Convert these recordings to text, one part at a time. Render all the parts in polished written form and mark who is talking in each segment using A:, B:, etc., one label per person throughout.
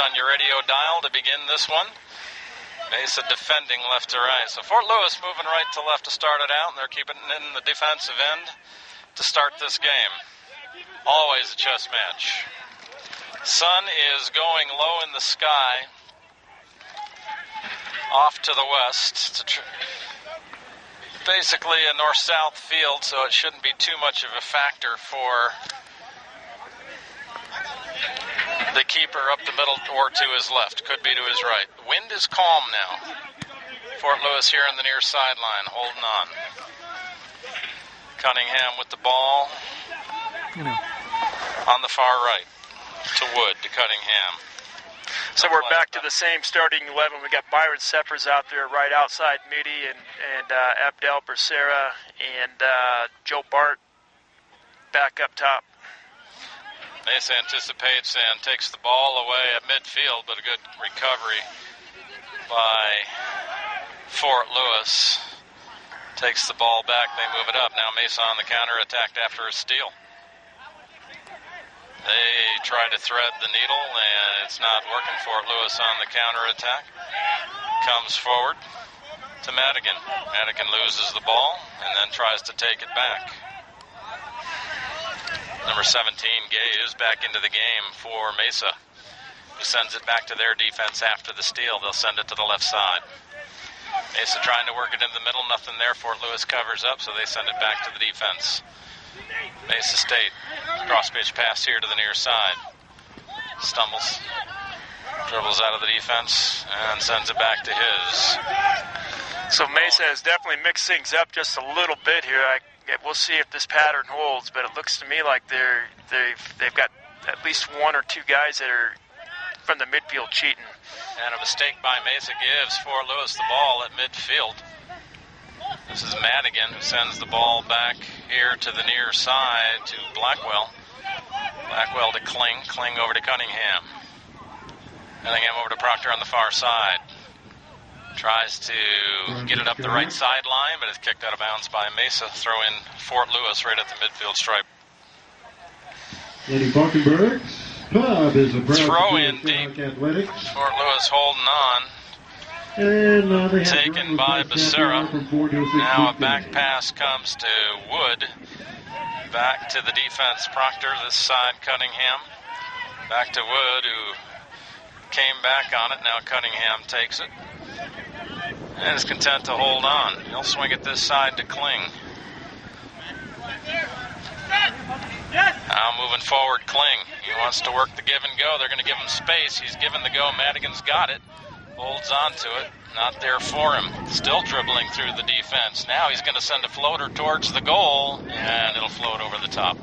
A: on your radio dial to begin this one. Mesa defending left to right. So Fort Lewis moving right to left to start it out, and they're keeping it in the defensive end to start this game. Always a chess match. Sun is going low in the sky off to the west. Basically a north-south field, so it shouldn't be too much of a factor for the keeper up the middle or to his left. Could be to his right. The wind is calm now. Fort Lewis here on the near sideline, holding on. Cunningham with the ball on the far right to Wood to Cunningham.
B: So we're back to the same starting 11. We got Byron Seppers out there right outside Moody and Abdel Becerra and Joe Bart back up top.
A: Mesa anticipates and takes the ball away at midfield, but a good recovery by Fort Lewis. Takes the ball back, they move it up. Now Mesa on the counter attacked after a steal. They try to thread the needle, and it's not working. Fort Lewis on the counterattack. Comes forward to Madigan. Madigan loses the ball and then tries to take it back. Number 17, Gay, is back into the game for Mesa, who sends it back to their defense after the steal. They'll send it to the left side. Mesa trying to work it in the middle. Nothing there. Fort Lewis covers up, so they send it back to the defense. Mesa State, cross-pitch pass here to the near side. Stumbles, dribbles out of the defense, and sends it back to his.
B: So Mesa has definitely mixed things up just a little bit here. We'll see if this pattern holds, but it looks to me like they've got at least one or two guys that are from the midfield cheating.
A: And a mistake by Mesa gives Fort Lewis the ball at midfield. This is Madigan who sends the ball back here to the near side to Blackwell. Blackwell to Kling. Kling over to Cunningham. Cunningham over to Proctor on the far side. Tries to get it up the right sideline, but it's kicked out of bounds by Mesa. Throw in Fort Lewis right at the midfield stripe.
C: Eddie Falkenberg. Club is a
A: throw in deep. Fort Lewis holding on.
C: And
A: taken by Becerra. Now a back pass comes to Wood. Back to the defense, Proctor. This side, Cunningham. Back to Wood, who came back on it. Now Cunningham takes it. And is content to hold on. He'll swing it this side to Kling. Now moving forward, Kling. He wants to work the give and go. They're going to give him space. He's given the go. Madigan's got it. Holds on to it. Not there for him. Still dribbling through the defense. Now he's going to send a floater towards the goal, and it'll float over the top.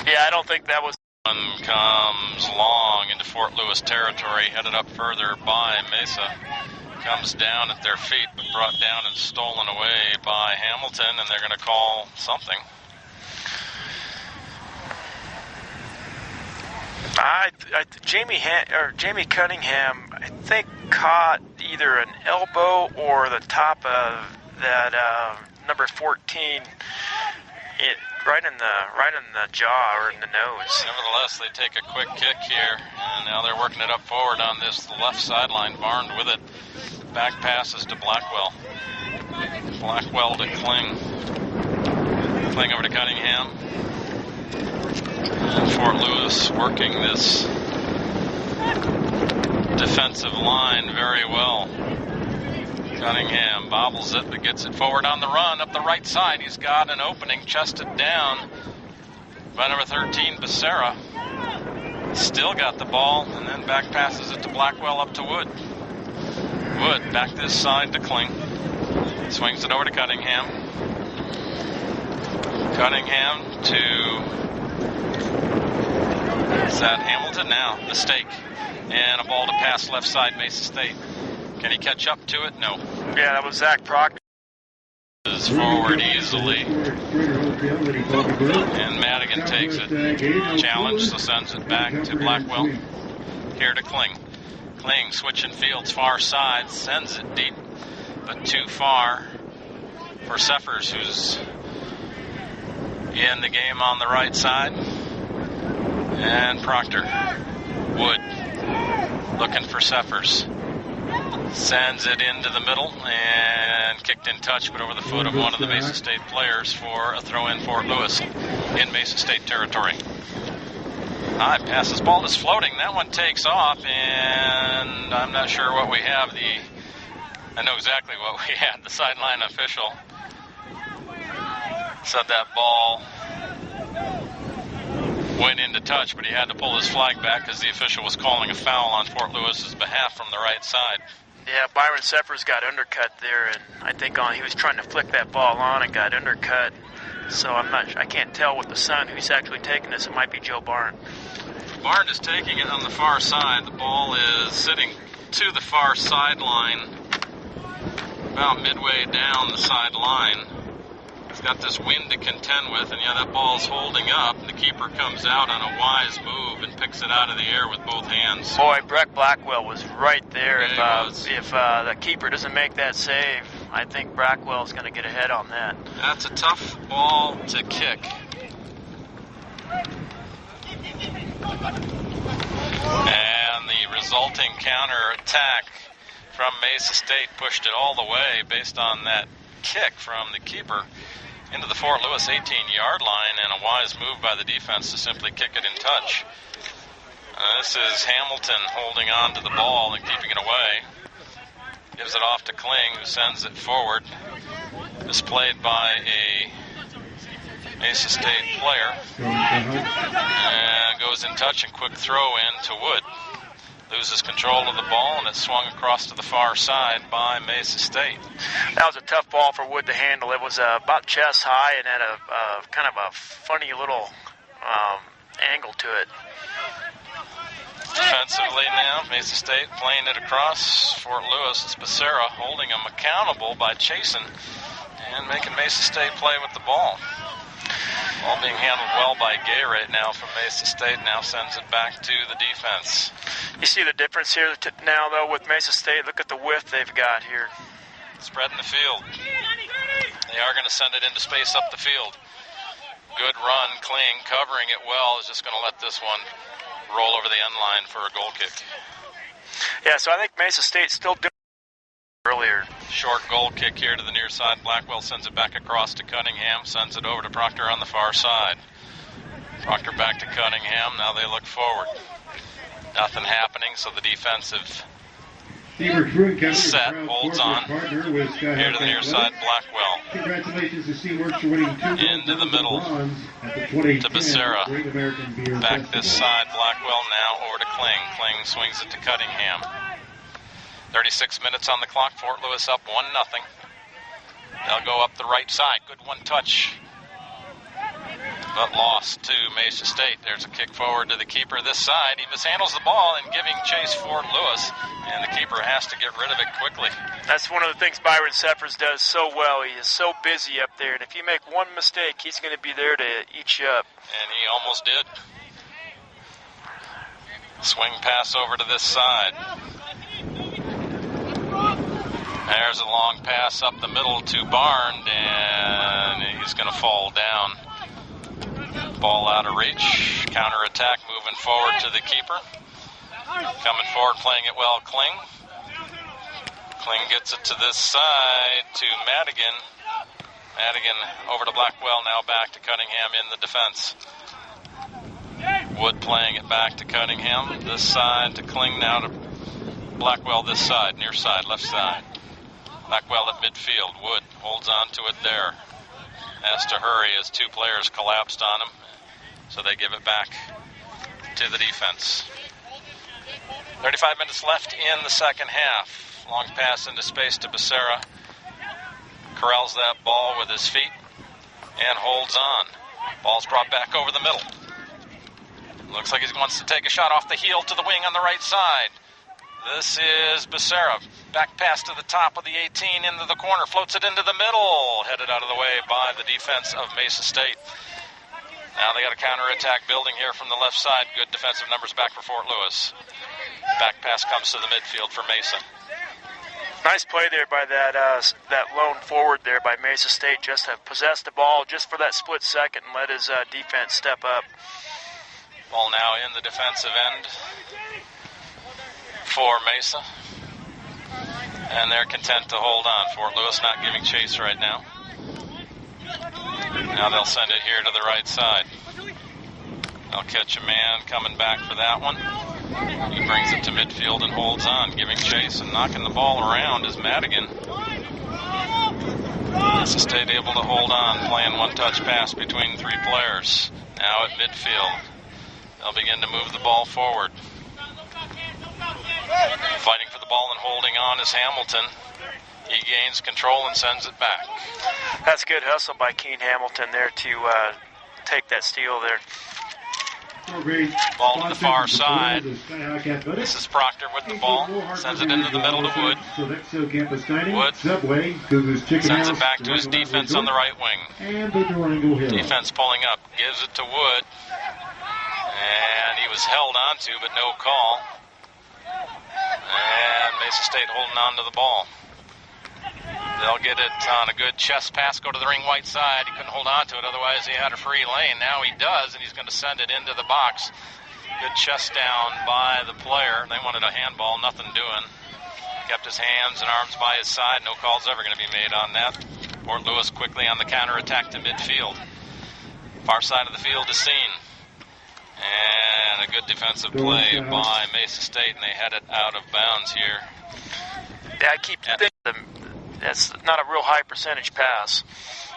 B: Yeah, I don't think that was...
A: One comes long into Fort Lewis territory, headed up further by Mesa. Comes down at their feet, but brought down and stolen away by Hamilton, and they're going to call something.
B: Jamie Cunningham, I think, caught either an elbow or the top of that number 14, right in the jaw or in the nose.
A: Nevertheless, they take a quick kick here, and now they're working it up forward on this left sideline. Barnes with it. Back passes to Blackwell. Blackwell to Kling. Kling over to Cunningham. And Fort Lewis working this defensive line very well. Cunningham bobbles it, but gets it forward on the run up the right side. He's got an opening, chested down by number 13, Becerra. Still got the ball, and then back passes it to Blackwell up to Wood. Wood back this side to Kling. Swings it over to Cunningham. Cunningham to... Is that Hamilton? Now, mistake. And a ball to pass left side, Mesa State. Can he catch up to it? No.
B: Yeah, that was Zach Proctor.
A: Is forward easily. And Madigan takes it. Challenge, so sends it back to Blackwell. Here to Kling. Kling switching fields far side. Sends it deep, but too far for Seffers, who's in the game on the right side. And Proctor. Wood looking for Seffers. Sends it into the middle and kicked in touch, but over the foot of one of the Mesa State players for a throw in Fort Lewis in Mesa State territory. High pass. This ball is floating. That one takes off, and I'm not sure what we have. I know exactly what we had. The sideline official said that ball went into touch, but he had to pull his flag back because the official was calling a foul on Fort Lewis's behalf from the right side.
B: Yeah, Byron Seffers got undercut there, and I think he was trying to flick that ball on and got undercut. So I can't tell with the sun who's actually taking this. It might be Joe Barn.
A: Barn is taking it on the far side. The ball is sitting to the far sideline, about midway down the sideline. He's got this wind to contend with, and that ball's holding up. The keeper comes out on a wise move and picks it out of the air with both hands.
B: Boy, Breck Blackwell was right there.
A: Yeah,
B: if the keeper doesn't make that save, I think Blackwell's going to get ahead on that.
A: That's a tough ball to kick. And the resulting counter-attack from Mesa State pushed it all the way based on that kick from the keeper into the Fort Lewis 18-yard line, and a wise move by the defense to simply kick it in touch. This is Hamilton holding on to the ball and keeping it away. Gives it off to Kling, who sends it forward. Displayed by a Mesa State player. And goes in touch and quick throw in to Wood. Loses control of the ball, and it's swung across to the far side by Mesa State.
B: That was a tough ball for Wood to handle. It was about chest high and had a kind of a funny little angle to it.
A: Defensively now, Mesa State playing it across Fort Lewis. It's Becerra holding them accountable by chasing and making Mesa State play with the ball. Ball being handled well by Gay right now from Mesa State. Now sends it back to the defense.
B: You see the difference here now, though, with Mesa State. Look at the width they've got here.
A: Spreading the field. They are going to send it into space up the field. Good run. Kling covering it well is just going to let this one roll over the end line for a goal kick.
B: Yeah, so I think Mesa State's still doing earlier.
A: Short goal kick here to the near side. Blackwell sends it back across to Cunningham. Sends it over to Proctor on the far side. Proctor back to Cunningham. Now they look forward. Nothing happening, so the defensive set holds on. Here to the near side, Blackwell.
C: Congratulations to Seaworks for winning 2
A: into the middle to Becerra. Back this side, Blackwell now over to Kling. Kling swings it to Cunningham. 36 minutes on the clock. Fort Lewis up 1-0. They'll go up the right side. Good one touch, but lost to Mesa State. There's a kick forward to the keeper this side. He mishandles the ball and giving chase Fort Lewis, and the keeper has to get rid of it quickly.
B: That's one of the things Byron Seffers does so well. He is so busy up there, and if you make one mistake, he's going to be there to eat you up.
A: And he almost did. Swing pass over to this side. There's a long pass up the middle to Barn, and he's going to fall down. Ball out of reach. Counter-attack moving forward to the keeper. Coming forward, playing it well, Kling. Kling gets it to this side to Madigan. Madigan over to Blackwell, now back to Cunningham in the defense. Wood playing it back to Cunningham. This side to Kling, now to Blackwell this side, near side, left side. Blackwell at midfield. Wood holds on to it there. Has to hurry as two players collapsed on him, so they give it back to the defense. 35 minutes left in the second half. Long pass into space to Becerra. Corrals that ball with his feet and holds on. Ball's brought back over the middle. Looks like he wants to take a shot off the heel to the wing on the right side. This is Becerra. Back pass to the top of the 18 into the corner. Floats it into the middle. Headed out of the way by the defense of Mesa State. Now they got a counterattack building here from the left side. Good defensive numbers back for Fort Lewis. Back pass comes to the midfield for Mesa.
B: Nice play there by that lone forward there by Mesa State. Just to possess the ball just for that split second and let his defense step up.
A: Ball now in the defensive end for Mesa. And they're content to hold on. Fort Lewis not giving chase right now. Now they'll send it here to the right side. They'll catch a man coming back for that one. He brings it to midfield and holds on, giving chase and knocking the ball around is Madigan. Mesa State able to hold on, playing one-touch pass between three players. Now at midfield. They'll begin to move the ball forward. Fighting for the ball and holding on is Hamilton. He gains control and sends it back.
B: That's good hustle by Keen Hamilton there to take that steal there.
A: Ball to the far side. This is Proctor with the ball. Sends it into the middle to Wood. Wood sends it back to his defense on the right wing. Defense pulling up. Gives it to Wood. And he was held onto, but no call. And Mesa State holding on to the ball. They'll get it on a good chest pass, go to the ring right side. He couldn't hold on to it, otherwise he had a free lane. Now he does, and he's going to send it into the box. Good chest down by the player. They wanted a handball, nothing doing. Kept his hands and arms by his side. No call's ever going to be made on that. Fort Lewis quickly on the counterattack to midfield. Far side of the field is seen. And a good defensive play by Mesa State, and they head it out of bounds here.
B: Yeah, I keep thinking that's not a real high percentage pass.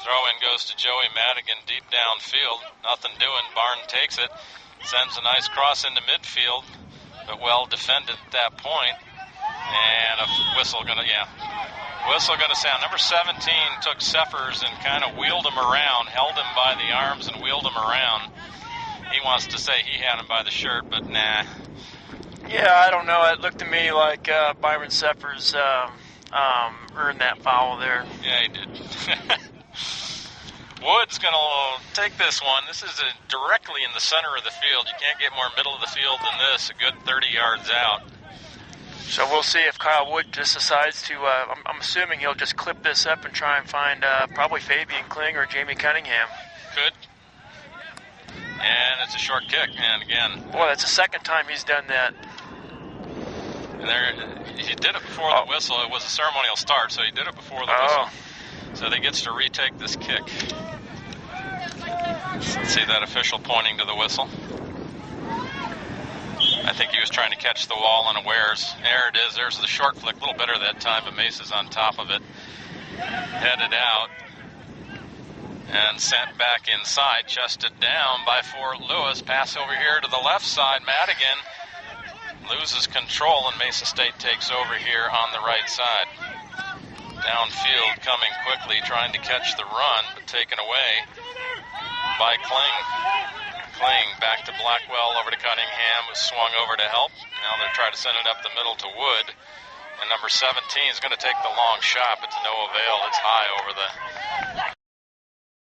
A: Throw-in goes to Joey Madigan deep downfield. Nothing doing. Barn takes it. Sends a nice cross into midfield, but well defended at that point. And a whistle going to sound. Number 17 took Seffers and kind of wheeled him around, held him by the arms and wheeled him around. He wants to say he had him by the shirt, but nah.
B: Yeah, I don't know. It looked to me like Byron Seffers earned that foul there.
A: Yeah, he did. Wood's going to take this one. This is directly in the center of the field. You can't get more middle of the field than this, a good 30 yards out.
B: So we'll see if Kyle Wood just decides to, I'm assuming he'll just clip this up and try and find probably Fabian Kling or Jamie Cunningham.
A: Could. And it's a short kick, and again.
B: Boy, that's the second time he's done that.
A: And he did it before the whistle. It was a ceremonial start, so he did it before the whistle. So they gets to retake this kick. Let's see that official pointing to the whistle. I think he was trying to catch the wall unawares. There it is. There's the short flick. A little better that time, but Mesa's on top of it. Headed out. And sent back inside, chested down by Fort Lewis. Pass over here to the left side. Madigan loses control, and Mesa State takes over here on the right side. Downfield coming quickly, trying to catch the run, but taken away by Kling. Kling back to Blackwell, over to Cunningham, who swung over to help. Now they're trying to send it up the middle to Wood. And number 17 is going to take the long shot, but to no avail. It's high over the